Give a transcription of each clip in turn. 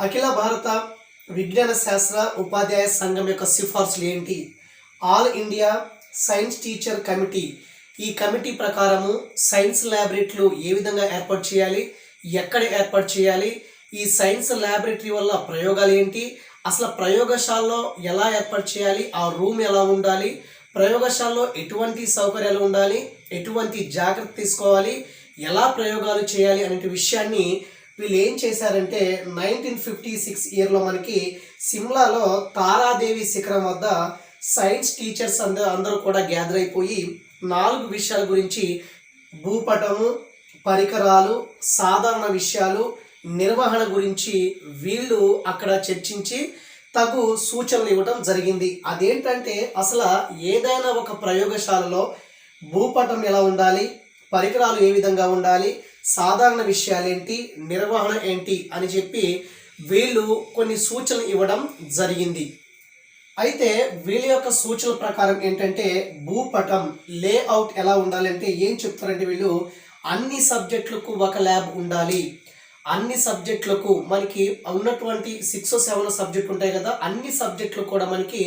అఖిల భారత విజ్ఞాన శాస్త్ర ఉపాధ్యాయ సంఘం యొక్క సిఫార్సులు ఏంటి? All India science teacher committee ఈ కమిటీ ప్రకారము సైన్స్ ల్యాబొరేటరీలు ఏ విధంగా ఏర్పాటు చేయాలి, ఎక్కడ ఏర్పాటు చేయాలి, ఈ సైన్స్ ల్యాబొరేటరీ వల్ల ప్రయోగాలు ఏంటి, అసలు ప్రయోగశాలలో ఎలా ఏర్పాటు చేయాలి, ఆ రూమ్ ఎలా ఉండాలి, ప్రయోగశాలలో ఎటువంటి సౌకర్యాలు ఉండాలి, ఎటువంటి జాగ్రత్త తీసుకోవాలి, ఎలా ప్రయోగాలు చేయాలి అనే విషయాన్ని వీళ్ళు ఏం చేశారంటే 1956 ఇయర్లో మనకి సిమ్లాలో తారాదేవి శిఖరం వద్ద సైన్స్ టీచర్స్ అందరూ కూడా గ్యాదర్ అయిపోయి 4 విషయాల గురించి భూపటము, పరికరాలు, సాధారణ విషయాలు, నిర్వహణ గురించి వీళ్ళు అక్కడ చర్చించి తగు సూచనలు ఇవ్వడం జరిగింది. అదేంటంటే అసలు ఏదైనా ఒక ప్రయోగశాలలో భూపటం ఎలా ఉండాలి, పరికరాలు ఏ విధంగా ఉండాలి, సాధారణ విషయాలు ఏంటి, నిర్వహణ ఏంటి అని చెప్పి వీళ్ళు కొన్ని సూచనలు ఇవ్వడం జరిగింది. అయితే వీళ్ళ యొక్క సూచనల ప్రకారం ఏంటంటే భూపటం లేఅవుట్ ఎలా ఉండాలంటే ఏం చెప్తారంటే వీళ్ళు అన్ని సబ్జెక్టులకు ఒక ల్యాబ్ ఉండాలి, అన్ని సబ్జెక్టులకు మనకి ఉన్నటువంటి 6 or 7 సబ్జెక్ట్ ఉంటాయి కదా, అన్ని సబ్జెక్టులు కూడా మనకి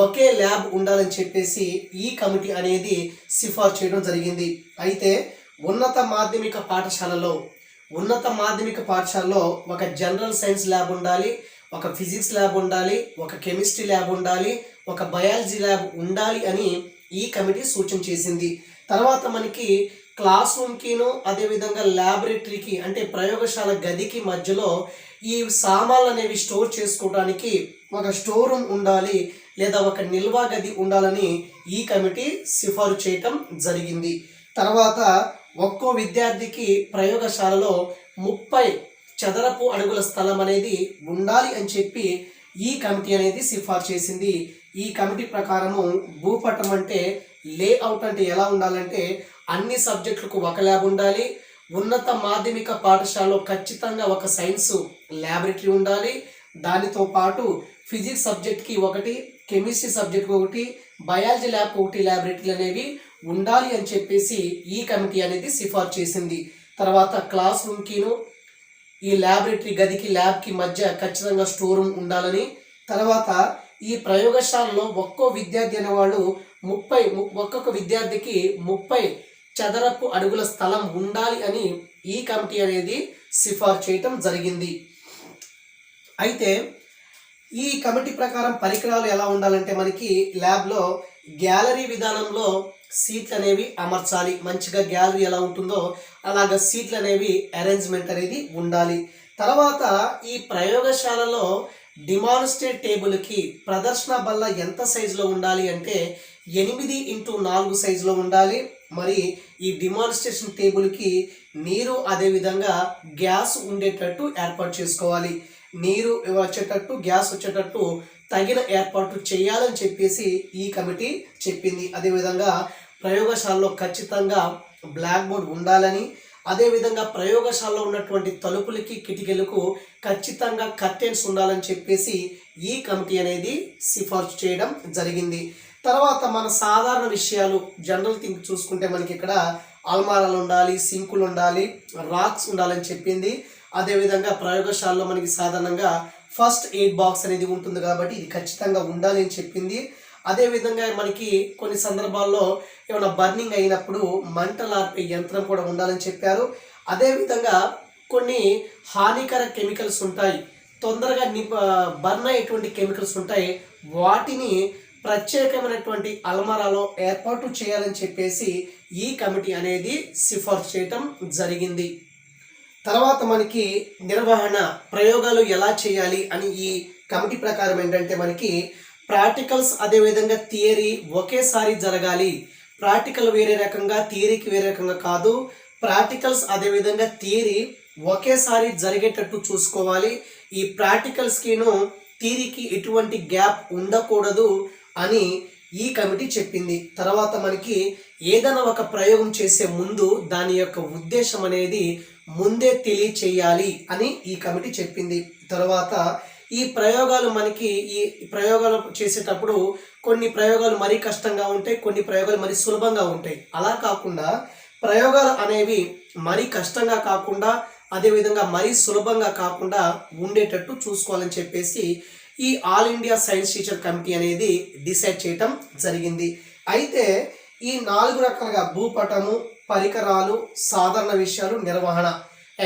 ఒకే ల్యాబ్ ఉండాలని చెప్పేసి ఈ కమిటీ అనేది సిఫార్సు చేయడం జరిగింది. అయితే ఉన్నత మాధ్యమిక పాఠశాలలో ఒక జనరల్ సైన్స్ ల్యాబ్ ఉండాలి, ఒక ఫిజిక్స్ ల్యాబ్ ఉండాలి, ఒక కెమిస్ట్రీ ల్యాబ్ ఉండాలి, ఒక బయాలజీ ల్యాబ్ ఉండాలి అని ఈ కమిటీ సూచన చేసింది. తర్వాత మనకి క్లాస్ రూమ్కిను అదేవిధంగా ల్యాబొరేటరీకి అంటే ప్రయోగశాల గదికి మధ్యలో ఈ సామాన్లు అనేవి స్టోర్ చేసుకోవడానికి ఒక స్టోర్ రూమ్ ఉండాలి లేదా ఒక నిల్వ గది ఉండాలని ఈ కమిటీ సిఫారు చేయటం జరిగింది. తర్వాత ఒక్కో విద్యార్థికి ప్రయోగశాలలో 30 చదరపు అడుగుల స్థలం అనేది ఉండాలి అని చెప్పి ఈ కమిటీ అనేది సిఫార్సు చేసింది. ఈ కమిటీ ప్రకారము భూపటం అంటే లేఅవుట్ అంటే ఎలా ఉండాలంటే అన్ని సబ్జెక్టులకు ఒక ల్యాబ్ ఉండాలి, ఉన్నత మాధ్యమిక పాఠశాలలో ఖచ్చితంగా ఒక సైన్స్ ల్యాబొరేటరీ ఉండాలి, దానితో పాటు ఫిజిక్స్ సబ్జెక్ట్కి ఒకటి, కెమిస్ట్రీ సబ్జెక్ట్కి ఒకటి, బయాలజీ ల్యాబ్కి ఒకటి ల్యాబొరేటరీలు అనేవి ఉండాలి అని చెప్పేసి ఈ కమిటీ అనేది సిఫార్సు చేసింది. తర్వాత క్లాస్ రూమ్కిను ఈ ల్యాబొరేటరీ గదికి ల్యాబ్కి మధ్య ఖచ్చితంగా స్టోర్ రూమ్ ఉండాలని, తర్వాత ఈ ప్రయోగశాలలో ఒక్కో విద్యార్థి అనేవాడు ఒక్కొక్క విద్యార్థికి 30 చదరపు అడుగుల స్థలం ఉండాలి అని ఈ కమిటీ అనేది సిఫార్సు చేయటం జరిగింది. అయితే ఈ కమిటీ ప్రకారం పరికరాలు ఎలా ఉండాలంటే మనకి ల్యాబ్లో గ్యాలరీ విధానంలో సీట్లు అనేవి అమర్చాలి, మంచిగా గ్యాలరీ ఎలా ఉంటుందో అలాగ సీట్లు అనేవి అరేంజ్మెంట్ అనేది ఉండాలి. తర్వాత ఈ ప్రయోగశాలలో డిమాన్స్ట్రేట్ టేబుల్కి ప్రదర్శన బల్ల ఎంత సైజులో ఉండాలి అంటే 8x4 సైజులో ఉండాలి. మరి ఈ డిమాన్స్ట్రేషన్ టేబుల్కి నీరు అదేవిధంగా గ్యాస్ ఉండేటట్టు ఏర్పాటు చేసుకోవాలి, నీరు వచ్చేటట్టు గ్యాస్ వచ్చేటట్టు తగిన ఏర్పాటు చేయాలని చెప్పేసి ఈ కమిటీ చెప్పింది. అదేవిధంగా ప్రయోగశాలలో ఖచ్చితంగా బ్లాక్ బోర్డ్ ఉండాలని, అదేవిధంగా ప్రయోగశాలలో ఉన్నటువంటి తలుపులకి కిటికీలకు ఖచ్చితంగా కర్టెన్స్ ఉండాలని చెప్పేసి ఈ కమిటీ అనేది సిఫార్సు చేయడం జరిగింది. తర్వాత మన సాధారణ విషయాలు జనరల్ థింగ్ చూసుకుంటే మనకి ఇక్కడ అల్మారాలు ఉండాలి, సింకులు ఉండాలి, రాక్స్ ఉండాలని చెప్పింది. అదేవిధంగా ప్రయోగశాలలో మనకి సాధారణంగా ఫస్ట్ ఎయిడ్ బాక్స్ అనేది ఉంటుంది కాబట్టి ఇది ఖచ్చితంగా ఉండాలి అని చెప్పింది. అదేవిధంగా మనకి కొన్ని సందర్భాల్లో ఏమైనా బర్నింగ్ అయినప్పుడు మంటలార్పే యంత్రం కూడా ఉండాలని చెప్పారు. అదేవిధంగా కొన్ని హానికర కెమికల్స్ ఉంటాయి, తొందరగా బర్న్ అయ్యేటువంటి కెమికల్స్ ఉంటాయి, వాటిని ప్రత్యేకమైనటువంటి అల్మారాలో ఏర్పాటు చేయాలని చెప్పేసి ఈ కమిటీ అనేది సిఫార్సు చేయటం జరిగింది. తర్వాత మనకి నిర్వహణ ప్రయోగాలు ఎలా చేయాలి అని ఈ కమిటీ ప్రకారం ఏంటంటే మనకి ప్రాక్టికల్స్ అదేవిధంగా థియరీ ఒకేసారి జరగాలి. ప్రాక్టికల్ వేరే రకంగా, థియరీకి వేరే రకంగా కాదు, ప్రాక్టికల్స్ అదేవిధంగా థియరీ ఒకేసారి జరిగేటట్టు చూసుకోవాలి. ఈ ప్రాక్టికల్స్కిను థియరీకి ఎటువంటి గ్యాప్ ఉండకూడదు అని ఈ కమిటీ చెప్పింది. తర్వాత మనకి ఏదైనా ఒక ప్రయోగం చేసే ముందు దాని యొక్క ఉద్దేశం అనేది ముందే తెలియచేయాలి అని ఈ కమిటీ చెప్పింది. తర్వాత ఈ ప్రయోగాలు మనకి ఈ ప్రయోగాలు చేసేటప్పుడు కొన్ని ప్రయోగాలు మరీ కష్టంగా ఉంటాయి, కొన్ని ప్రయోగాలు మరీ సులభంగా ఉంటాయి. అలా కాకుండా ప్రయోగాలు అనేవి మరీ కష్టంగా కాకుండా అదేవిధంగా మరీ సులభంగా కాకుండా ఉండేటట్టు చూసుకోవాలని చెప్పేసి ఈ all India science teacher committee అనేది డిసైడ్ చేయటం జరిగింది. అయితే ఈ 4 రకాలుగా భూపటము, పరికరాలు, సాధారణ విషయాలు, నిర్వహణ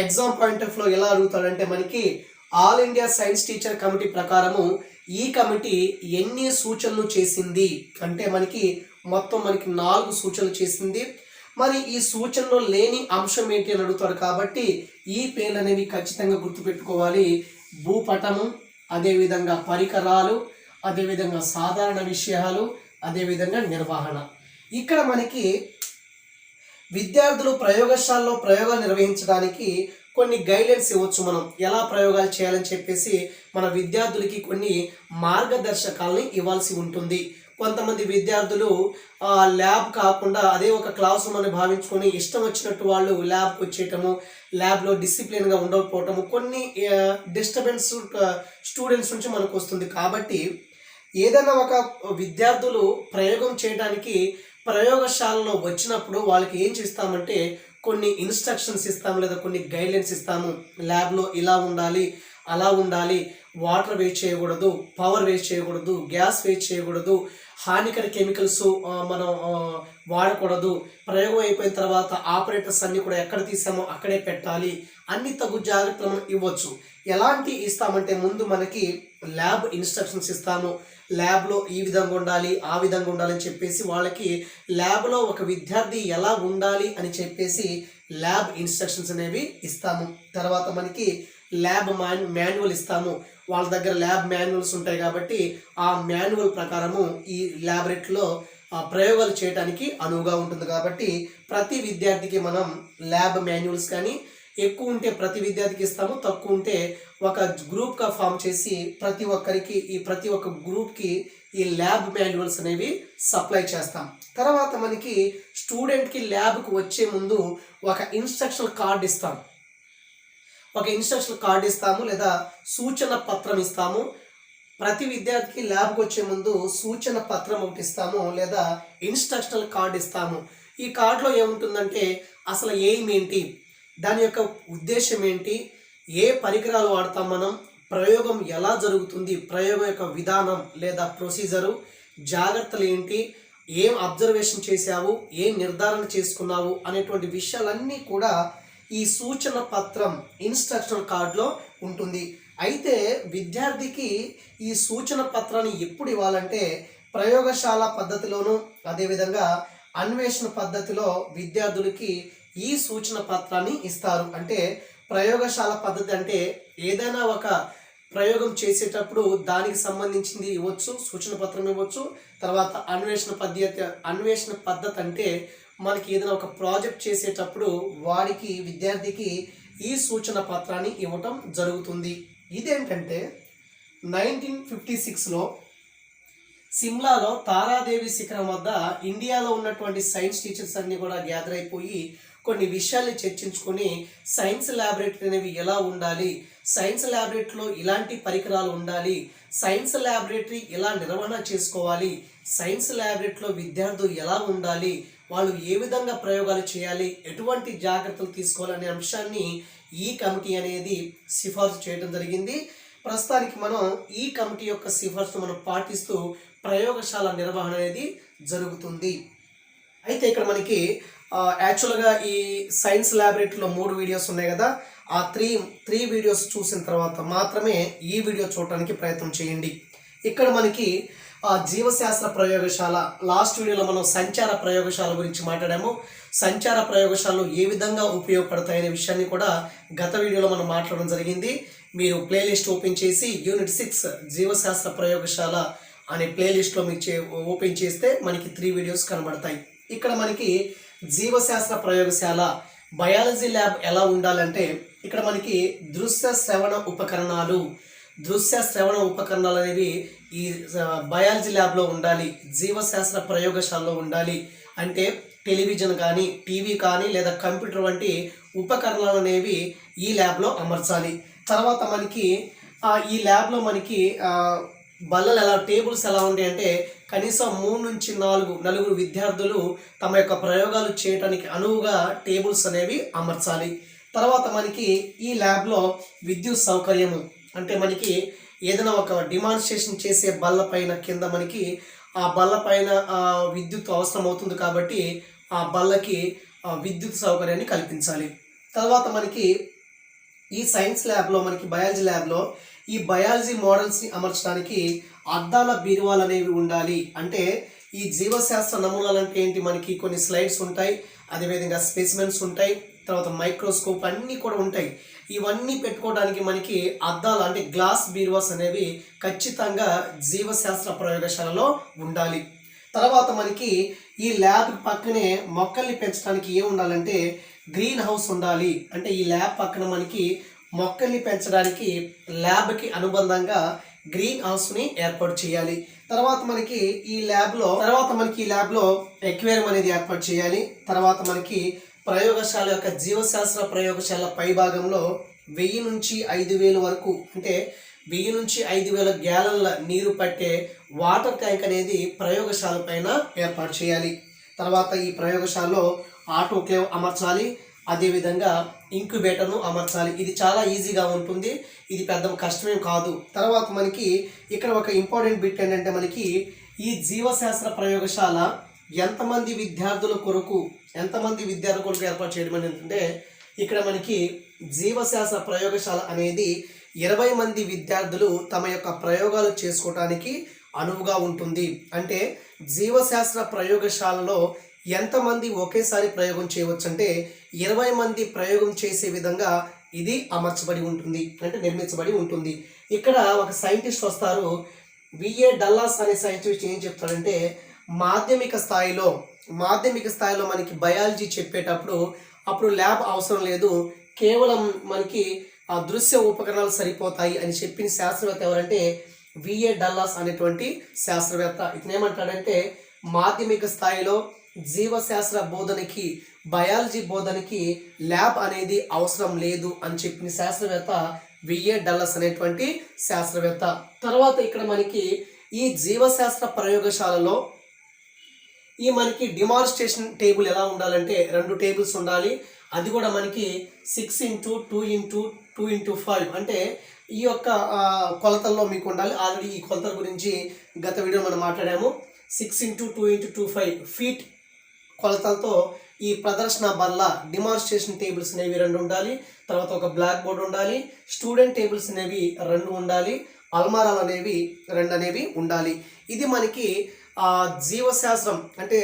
ఎగ్జామ్ పాయింట్ ఆఫ్ లో ఎలా అడుగుతాడంటే మనకి all India science teacher committee ప్రకారము ఈ కమిటీ ఎన్ని సూచనలు చేసింది అంటే మొత్తం 4 సూచనలు చేసింది. మరి ఈ సూచనలో లేని అంశం ఏంటి అని అడుగుతాడు కాబట్టి ఈ పేర్లు అనేవి ఖచ్చితంగా గుర్తుపెట్టుకోవాలి. భూపటము, అదేవిధంగా పరికరాలు, అదేవిధంగా సాధారణ విషయాలు, అదేవిధంగా నిర్వహణ. ఇక్కడ విద్యార్థులు ప్రయోగశాలలో ప్రయోగాలు నిర్వహించడానికి కొన్ని గైడ్లైన్స్ ఇవ్వచ్చు. మనం ఎలా ప్రయోగాలు చేయాలని చెప్పేసి మన విద్యార్థులకి కొన్ని మార్గదర్శకాలని ఇవ్వాల్సి ఉంటుంది. కొంతమంది విద్యార్థులు ల్యాబ్ కాకుండా అదే ఒక క్లాస్ రూమ్ అని భావించుకొని ఇష్టం వచ్చినట్టు వాళ్ళు ల్యాబ్కి వచ్చేయటము, ల్యాబ్లో డిసిప్లిన్గా ఉండకపోవటము, కొన్ని డిస్టర్బెన్స్ స్టూడెంట్స్ నుంచి మనకు వస్తుంది. కాబట్టి ఏదైనా ఒక విద్యార్థులు ప్రయోగం చేయడానికి ప్రయోగశాలలో వచ్చినప్పుడు వాళ్ళకి ఏం చేస్తామంటే కొన్ని ఇన్స్ట్రక్షన్స్ ఇస్తాము, లేదా కొన్ని గైడ్లైన్స్ ఇస్తాము. ల్యాబ్లో ఇలా ఉండాలి, అలా ఉండాలి, వాటర్ వేస్ట్ చేయకూడదు, పవర్ వేస్ట్ చేయకూడదు, గ్యాస్ వేస్ట్ చేయకూడదు, హానికర కెమికల్స్ మనం వాడకూడదు, ప్రయోగం అయిపోయిన తర్వాత ఆపరేటర్స్ అన్ని కూడా ఎక్కడ తీసామో అక్కడే పెట్టాలి, అన్ని తగు జాగ్రత్తలు మనం ఇవ్వచ్చు. ఎలాంటి ఇస్తామంటే ముందు ల్యాబ్ ఇన్స్ట్రక్షన్స్ ఇస్తాము. ల్యాబ్లో ఈ విధంగా ఉండాలి, ఆ విధంగా ఉండాలని చెప్పేసి వాళ్ళకి ల్యాబ్లో ఒక విద్యార్థి ఎలా ఉండాలి అని చెప్పేసి ల్యాబ్ ఇన్స్ట్రక్షన్స్ అనేవి ఇస్తాము. తర్వాత ల్యాబ్ మాన్యువల్ ఇస్తాము. వాళ్ళ దగ్గర ల్యాబ్ మాన్యువల్స్ ఉంటాయి కాబట్టి ఆ మాన్యువల్ ప్రకారము ఈ ల్యాబొరేటరీలో ప్రయోగాలు చేయడానికి అనువుగా ఉంటుంది. కాబట్టి ప్రతి విద్యార్థికి మనం ల్యాబ్ మాన్యువల్స్ కానీ ఎక్కువ ఉంటే ప్రతి విద్యార్థికి ఇస్తాము, తక్కువ ఉంటే ఒక గ్రూప్గా ఫామ్ చేసి ప్రతి ఒక్క గ్రూప్కి ఈ ల్యాబ్ మాన్యువల్స్ అనేవి సప్లై చేస్తాం. తర్వాత స్టూడెంట్కి ల్యాబ్కి వచ్చే ముందు ఒక ఇన్స్ట్రక్షన్ కార్డ్ ఇస్తాము, లేదా సూచన పత్రం ఇస్తాము. ప్రతి విద్యార్థికి ల్యాబ్కి వచ్చే ముందు సూచన పత్రం ఒకటి ఇస్తాము, లేదా ఇన్స్ట్రక్షనల్ కార్డ్ ఇస్తాము. ఈ కార్డులో ఏముంటుందంటే అసలు ఎయిమ్ ఏంటి, దాని యొక్క ఉద్దేశం ఏంటి, ఏ పరికరాలు వాడతాం, మనం ప్రయోగం ఎలా జరుగుతుంది, ప్రయోగం యొక్క విధానం లేదా ప్రొసీజరు, జాగ్రత్తలు ఏంటి, ఏం అబ్జర్వేషన్ చేశావు, ఏం నిర్ధారణ చేసుకున్నావు అనేటువంటి విషయాలన్నీ కూడా ఈ సూచన పత్రం ఇన్స్ట్రక్షనల్ కార్డులో ఉంటుంది. అయితే విద్యార్థికి ఈ సూచన పత్రాన్ని ఎప్పుడు ఇవ్వాలంటే ప్రయోగశాల పద్ధతిలోను, అదేవిధంగా అన్వేషణ పద్ధతిలో విద్యార్థులకి ఈ సూచన పత్రాన్ని ఇస్తారు. అంటే ప్రయోగశాల పద్ధతి అంటే ఏదైనా ఒక ప్రయోగం చేసేటప్పుడు దానికి సంబంధించింది ఇవ్వచ్చు, సూచన పత్రం ఇవ్వచ్చు. తర్వాత అన్వేషణ పద్ధతి అంటే ఏదైనా ఒక ప్రాజెక్ట్ చేసేటప్పుడు విద్యార్థికి ఈ సూచన పత్రాన్ని ఇవ్వటం జరుగుతుంది. ఇదేంటంటే 1956లో సిమ్లాలో తారాదేవి శిఖరం వద్ద ఇండియాలో ఉన్నటువంటి సైన్స్ టీచర్స్ అన్ని కూడా గ్యాదర్ అయిపోయి కొన్ని విషయాల్ని చర్చించుకొని సైన్స్ ల్యాబొరేటరీ అనేవి ఎలా ఉండాలి, సైన్స్ ల్యాబొరేటరీలో ఇలాంటి పరికరాలు ఉండాలి, సైన్స్ ల్యాబొరేటరీ ఎలా నిర్వహణ చేసుకోవాలి, సైన్స్ ల్యాబొరేటరీలో విద్యార్థులు ఎలా ఉండాలి, వాళ్ళు ఏ విధంగా ప్రయోగాలు చేయాలి, ఎటువంటి జాగ్రత్తలు తీసుకోవాలనే అంశాన్ని ఈ కమిటీ అనేది సిఫార్సు చేయడం జరిగింది. ప్రస్తుతానికి మనం ఈ కమిటీ యొక్క సిఫార్సును మనం పాటిస్తూ ప్రయోగశాల నిర్వహణ అనేది జరుగుతుంది. అయితే ఇక్కడ యాక్చువల్గా ఈ సైన్స్ ల్యాబొరేటరీలో 3 వీడియోస్ ఉన్నాయి కదా, ఆ త్రీ వీడియోస్ చూసిన తర్వాత మాత్రమే ఈ వీడియో చూడటానికి ప్రయత్నం చేయండి. ఇక్కడ జీవశాస్త్ర ప్రయోగశాల లాస్ట్ వీడియోలో మనం సంచార ప్రయోగశాల గురించి మాట్లాడాము. సంచార ప్రయోగశాలలు ఏ విధంగా ఉపయోగపడతాయనే విషయాన్ని కూడా గత వీడియోలో మనం మాట్లాడడం జరిగింది. మీరు ప్లేలిస్ట్ ఓపెన్ చేసి యూనిట్ 6 జీవశాస్త్ర ప్రయోగశాల అనే ప్లేలిస్ట్లో మీకు ఓపెన్ చేస్తే 3 వీడియోస్ కనబడతాయి. ఇక్కడ జీవశాస్త్ర ప్రయోగశాల బయాలజీ ల్యాబ్ ఎలా ఉండాలంటే ఇక్కడ దృశ్య శ్రవణ ఉపకరణాలు అనేవి ఈ బయాలజీ ల్యాబ్లో ఉండాలి, జీవశాస్త్ర ప్రయోగశాలలో ఉండాలి. అంటే టెలివిజన్ కానీ, టీవీ కానీ, లేదా కంప్యూటర్ వంటి ఉపకరణాలు అనేవి ఈ ల్యాబ్లో అమర్చాలి. తర్వాత ఈ ల్యాబ్లో బల్లలు టేబుల్స్ ఎలా ఉంటాయి అంటే కనీసం 3 నుంచి 4 విద్యార్థులు తమ యొక్క ప్రయోగాలు చేయడానికి అనువుగా టేబుల్స్ అనేవి అమర్చాలి. తర్వాత మనకి ఈ ల్యాబ్లో విద్యుత్ సౌకర్యము అంటే మనకి ఏదైనా ఒక డిమాన్స్ట్రేషన్ చేసే బల్ల పైన కింద మనకి ఆ బల్ల పైన విద్యుత్ అవసరం అవుతుంది కాబట్టి ఆ బల్లకి విద్యుత్ సౌకర్యాన్ని కల్పించాలి. తర్వాత మనకి ఈ సైన్స్ ల్యాబ్లో మనకి బయాలజీ ల్యాబ్లో ఈ బయాలజీ మోడల్స్ని అమర్చడానికి అద్దాల బీరువాలు అనేవి ఉండాలి. అంటే ఈ జీవశాస్త్ర నమూనాలు అంటే ఏంటి, మనకి కొన్ని స్లైడ్స్ ఉంటాయి, అదేవిధంగా స్పెసిమెన్స్ ఉంటాయి, తర్వాత మైక్రోస్కోప్ అన్నీ కూడా ఉంటాయి. ఇవన్నీ పెట్టుకోవడానికి మనకి అద్దాలు అంటే గ్లాస్ బీరువాస్ అనేవి ఖచ్చితంగా జీవశాస్త్ర ప్రయోగశాలలో ఉండాలి. తర్వాత మనకి ఈ ల్యాబ్ పక్కనే మొక్కల్ని పెంచడానికి ఏం ఉండాలంటే గ్రీన్ హౌస్ ఉండాలి. అంటే ఈ ల్యాబ్ పక్కన మనకి మొక్కల్ని పెంచడానికి ల్యాబ్కి అనుబంధంగా గ్రీన్ హౌస్ని ఏర్పాటు చేయాలి. తర్వాత మనకి ఈ ల్యాబ్లో ఎక్వేరియం అనేది ఏర్పాటు చేయాలి. తర్వాత మనకి ప్రయోగశాల యొక్క జీవశాస్త్ర ప్రయోగశాల పై భాగంలో 1000 నుంచి 5000 వరకు అంటే 1000 నుంచి 5000 గ్యాలన్ల నీరు పట్టే వాటర్ ట్యాంక్ అనేది ప్రయోగశాల పైన ఏర్పాటు చేయాలి. తర్వాత ఈ ప్రయోగశాలలో ఆటోక్లేవ్ అమర్చాలి, అదేవిధంగా ఇంక్యుబేటర్ను అమర్చాలి. ఇది చాలా ఈజీగా ఉంటుంది, ఇది పెద్ద కష్టమేం కాదు. తర్వాత మనకి ఇక్కడ ఒక ఇంపార్టెంట్ బిట్ ఏంటంటే మనకి ఈ జీవశాస్త్ర ప్రయోగశాల ఎంతమంది విద్యార్థుల కొరకు ఏర్పాటు చేయడం ఏంటంటే ఇక్కడ మనకి జీవశాస్త్ర ప్రయోగశాల అనేది 20 మంది విద్యార్థులు తమ యొక్క ప్రయోగాలు చేసుకోవటానికి అనువుగా ఉంటుంది. అంటే జీవశాస్త్ర ప్రయోగశాలలో ఎంతమంది ఒకేసారి ప్రయోగం చేయవచ్చు అంటే 20 మంది ప్రయోగం చేసే విధంగా ఇది అమర్చబడి ఉంటుంది, అంటే నిర్మించబడి ఉంటుంది. ఇక్కడ ఒక సైంటిస్ట్ వస్తారు, విఏ డల్లాస్ అనే సైంటిస్ట్ ఏం చెప్తాడంటే మాధ్యమిక స్థాయిలో మనకి బయాలజీ చెప్పేటప్పుడు అప్పుడు ల్యాబ్ అవసరం లేదు, కేవలం మనకి ఆ దృశ్య ఉపకరణాలు సరిపోతాయి అని చెప్పిన శాస్త్రవేత్త ఎవరంటే విఏ డల్లాస్ అనేటువంటి శాస్త్రవేత్త. ఇతను ఏమంటాడంటే మాధ్యమిక స్థాయిలో జీవశాస్త్ర బోధనకి బయాలజీ బోధనకి ల్యాబ్ అనేది అవసరం లేదు అని చెప్పిన శాస్త్రవేత్త విఏ డల్లాస్ అనేటువంటి శాస్త్రవేత్త. తర్వాత ఇక్కడ మనకి ఈ జీవశాస్త్ర ప్రయోగశాలలో ఈ మనకి డిమాన్స్ట్రేషన్ టేబుల్ ఎలా ఉండాలంటే 2 టేబుల్స్ ఉండాలి. అది కూడా మనకి 6x2x2x5 అంటే ఈ యొక్క కొలతల్లో మీకు ఉండాలి. ఆల్రెడీ ఈ కొలతల గురించి గత వీడియో మనం మాట్లాడాము. 6x2x25 ఫీట్ కొలతలతో ఈ ప్రదర్శన బల్ల డిమాన్స్ట్రేషన్ టేబుల్స్ అనేవి 2 ఉండాలి. తర్వాత ఒక బ్లాక్ బోర్డ్ ఉండాలి, స్టూడెంట్ టేబుల్స్ అనేవి 2 ఉండాలి, అల్మారాలు అనేవి 2 అనేవి ఉండాలి. ఇది మనకి జీవశాస్త్రం అంటే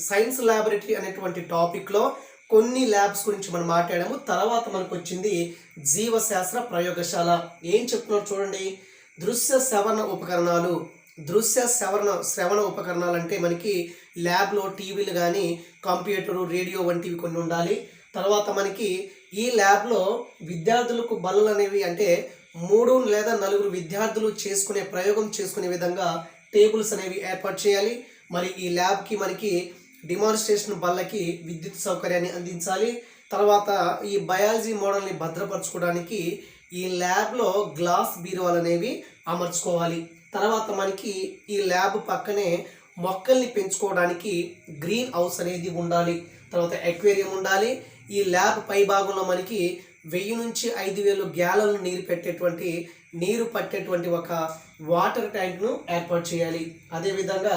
సైన్స్ ల్యాబొరేటరీ అనేటువంటి టాపిక్లో కొన్ని ల్యాబ్స్ గురించి మనం మాట్లాడాము. తర్వాత మనకు వచ్చింది జీవశాస్త్ర ప్రయోగశాల. ఏం చెప్తున్నారు చూడండి, దృశ్య శ్రవణ ఉపకరణాలు అంటే మనకి ల్యాబ్లో టీవీలు కానీ కంప్యూటరు రేడియో వంటివి కొన్ని ఉండాలి. తర్వాత మనకి ఈ ల్యాబ్లో విద్యార్థులకు బల్లలు అనేవి అంటే 3 లేదా 4 విద్యార్థులు ప్రయోగం చేసుకునే విధంగా టేబుల్స్ అనేవి ఏర్పాటు చేయాలి. మరి ఈ ల్యాబ్కి మనకి డిమాన్స్ట్రేషన్ బల్లకి విద్యుత్ సౌకర్యాన్ని అందించాలి. తర్వాత ఈ బయాలజీ మోడల్ని భద్రపరచుకోవడానికి ఈ ల్యాబ్లో గ్లాస్ బీరువాలు అనేవి అమర్చుకోవాలి. తర్వాత మనకి ఈ ల్యాబ్ పక్కనే మొక్కల్ని పెంచుకోవడానికి గ్రీన్ హౌస్ అనేది ఉండాలి. తర్వాత ఎక్వేరియం ఉండాలి. ఈ ల్యాబ్ పై భాగంలో మనకి 1000 నుంచి 5000 గ్యాలన్లు నీరు పట్టేటువంటి ఒక వాటర్ ట్యాంక్ను ఏర్పాటు చేయాలి. అదేవిధంగా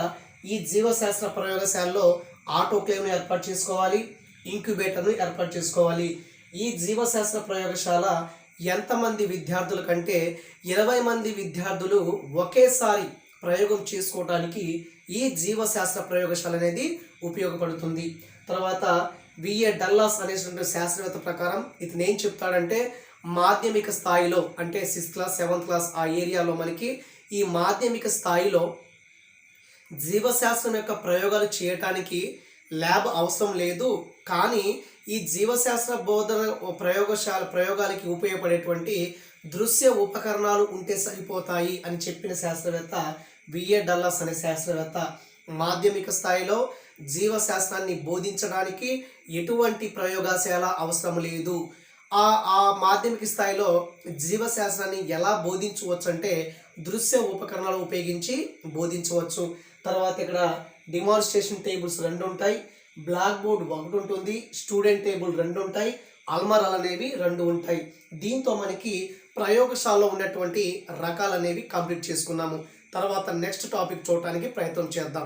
ఈ జీవశాస్త్ర ప్రయోగశాలలో ఆటోక్లేవ్ను ఏర్పాటు చేసుకోవాలి, ఇంక్యుబేటర్ను ఏర్పాటు చేసుకోవాలి. ఈ జీవశాస్త్ర ప్రయోగశాల ఎంతమంది విద్యార్థుల కంటే 20 మంది విద్యార్థులు ఒకేసారి ప్రయోగం చేసుకోవడానికి ఈ జీవశాస్త్ర ప్రయోగశాల అనేది ఉపయోగపడుతుంది. తర్వాత విఏ డల్లాస్ అనేటువంటి శాస్త్రవేత్త ప్రకారం ఇతను ఏం చెప్తాడంటే మాధ్యమిక స్థాయిలో అంటే 6th క్లాస్ 7th క్లాస్ ఆ ఏరియాలో మనకి ఈ మాధ్యమిక స్థాయిలో జీవశాస్త్రం యొక్క ప్రయోగాలు చేయటానికి ల్యాబ్ అవసరం లేదు, కానీ ఈ జీవశాస్త్ర బోధన ప్రయోగాలకి ఉపయోగపడేటువంటి దృశ్య ఉపకరణాలు ఉంటే సరిపోతాయి అని చెప్పిన శాస్త్రవేత్త విఏ డల్లాస్ అనే శాస్త్రవేత్త. మాధ్యమిక స్థాయిలో జీవశాస్త్రాన్ని బోధించడానికి ఎటువంటి ప్రయోగశాల అవసరం లేదు. ఆ మాధ్యమిక స్థాయిలో జీవశాస్త్రాన్ని ఎలా బోధించవచ్చు అంటే దృశ్య ఉపకరణాలు ఉపయోగించి బోధించవచ్చు. తర్వాత ఇక్కడ డిమాన్స్ట్రేషన్ టేబుల్స్ 2 ఉంటాయి, బ్లాక్ బోర్డ్ 1 ఉంటుంది, స్టూడెంట్ టేబుల్ 2 ఉంటాయి, అల్మరాలు అనేవి 2 ఉంటాయి. దీంతో మనకి ప్రయోగశాలలో ఉన్నటువంటి రకాలు అనేవి కంప్లీట్ చేసుకున్నాము. తర్వాత నెక్స్ట్ టాపిక్ చూడటానికి ప్రయత్నం చేద్దాం.